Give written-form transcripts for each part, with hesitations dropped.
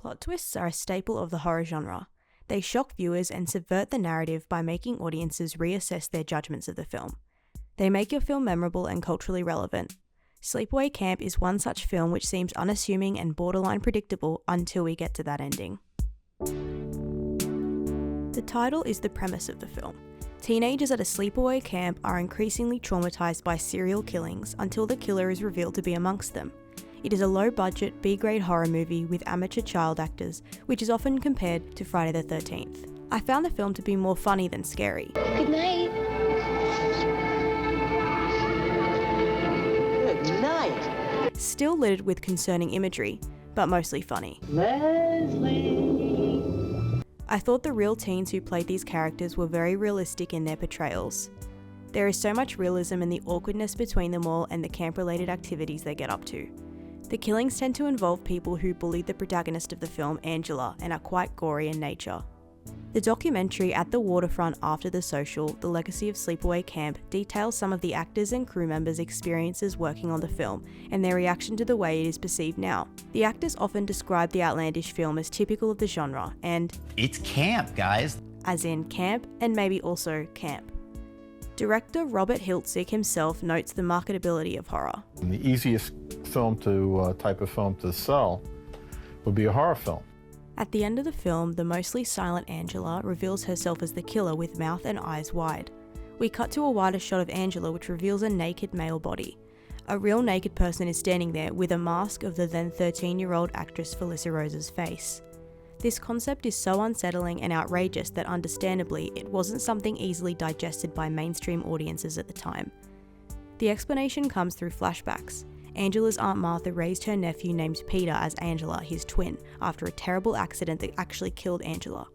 Plot twists are a staple of the horror genre. They shock viewers and subvert the narrative by making audiences reassess their judgments of the film. They make your film memorable and culturally relevant. Sleepaway Camp is one such film which seems unassuming and borderline predictable until we get to that ending. The title is the premise of the film. Teenagers at a sleepaway camp are increasingly traumatized by serial killings until the killer is revealed to be amongst them. It is a low-budget, B-grade horror movie with amateur child actors, which is often compared to Friday the 13th. I found the film to be more funny than scary. Good night. Good night. Still littered with concerning imagery, but mostly funny. Leslie. I thought the real teens who played these characters were very realistic in their portrayals. There is so much realism in the awkwardness between them all and the camp-related activities they get up to. The killings tend to involve people who bullied the protagonist of the film, Angela, and are quite gory in nature. The documentary At the Waterfront After the Social, The Legacy of Sleepaway Camp details some of the actors and crew members' experiences working on the film and their reaction to the way it is perceived now. The actors often describe the outlandish film as typical of the genre and it's camp, guys. As in camp and maybe also camp. Director Robert Hiltzik himself notes the marketability of horror. The easiest type of film to sell would be a horror film. At the end of the film, the mostly silent Angela reveals herself as the killer with mouth and eyes wide. We cut to a wider shot of Angela which reveals a naked male body. A real naked person is standing there with a mask of the then 13-year-old actress Felissa Rose's face. This concept is so unsettling and outrageous that understandably it wasn't something easily digested by mainstream audiences at the time. The explanation comes through flashbacks. Angela's Aunt Martha raised her nephew named Peter as Angela, his twin, after a terrible accident that actually killed Angela.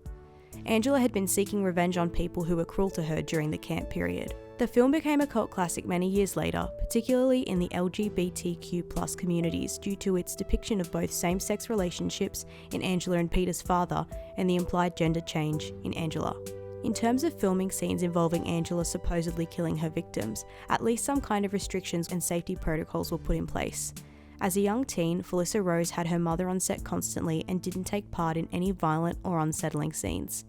Angela had been seeking revenge on people who were cruel to her during the camp period. The film became a cult classic many years later, particularly in the LGBTQ+ communities due to its depiction of both same-sex relationships in Angela and Peter's father and the implied gender change in Angela. In terms of filming scenes involving Angela supposedly killing her victims, at least some kind of restrictions and safety protocols were put in place. As a young teen, Felissa Rose had her mother on set constantly and didn't take part in any violent or unsettling scenes.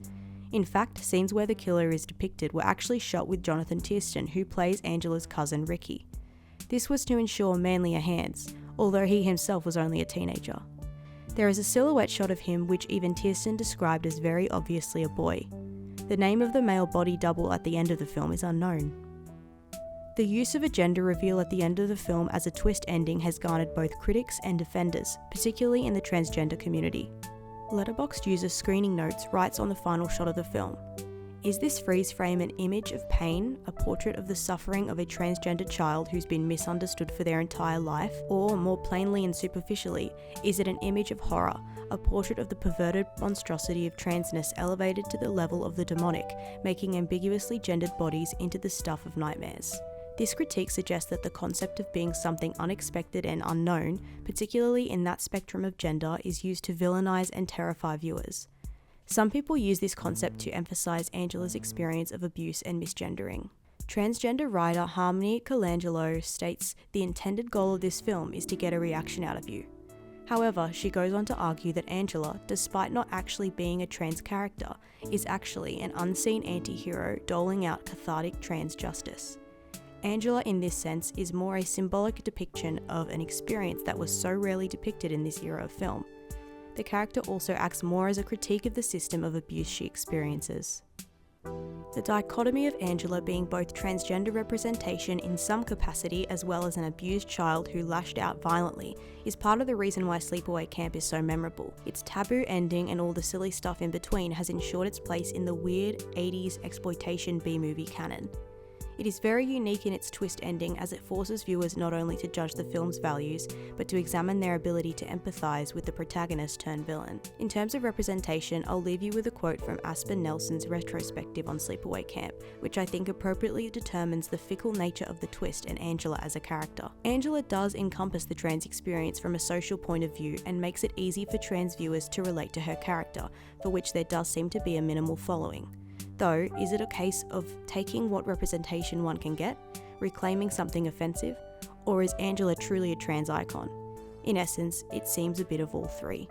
In fact, scenes where the killer is depicted were actually shot with Jonathan Tiersten, who plays Angela's cousin Ricky. This was to ensure manlier hands, although he himself was only a teenager. There is a silhouette shot of him which even Tiersten described as very obviously a boy. The name of the male body double at the end of the film is unknown. The use of a gender reveal at the end of the film as a twist ending has garnered both critics and defenders, particularly in the transgender community. Letterboxd user Screening Notes writes on the final shot of the film, "Is this freeze frame an image of pain, a portrait of the suffering of a transgender child who's been misunderstood for their entire life, or more plainly and superficially, is it an image of horror, a portrait of the perverted monstrosity of transness elevated to the level of the demonic, making ambiguously gendered bodies into the stuff of nightmares?" This critique suggests that the concept of being something unexpected and unknown, particularly in that spectrum of gender, is used to villainize and terrify viewers. Some people use this concept to emphasize Angela's experience of abuse and misgendering. Transgender writer Harmony Colangelo states the intended goal of this film is to get a reaction out of you. However, she goes on to argue that Angela, despite not actually being a trans character, is actually an unseen anti-hero doling out cathartic trans justice. Angela, in this sense, is more a symbolic depiction of an experience that was so rarely depicted in this era of film. The character also acts more as a critique of the system of abuse she experiences. The dichotomy of Angela being both transgender representation in some capacity as well as an abused child who lashed out violently is part of the reason why Sleepaway Camp is so memorable. Its taboo ending and all the silly stuff in between has ensured its place in the weird 80s exploitation B-movie canon. It is very unique in its twist ending as it forces viewers not only to judge the film's values, but to examine their ability to empathise with the protagonist turned villain. In terms of representation, I'll leave you with a quote from Aspen Nelson's retrospective on Sleepaway Camp, which I think appropriately determines the fickle nature of the twist and Angela as a character. Angela does encompass the trans experience from a social point of view and makes it easy for trans viewers to relate to her character, for which there does seem to be a minimal following. Though, is it a case of taking what representation one can get, reclaiming something offensive, or is Angela truly a trans icon? In essence, it seems a bit of all three.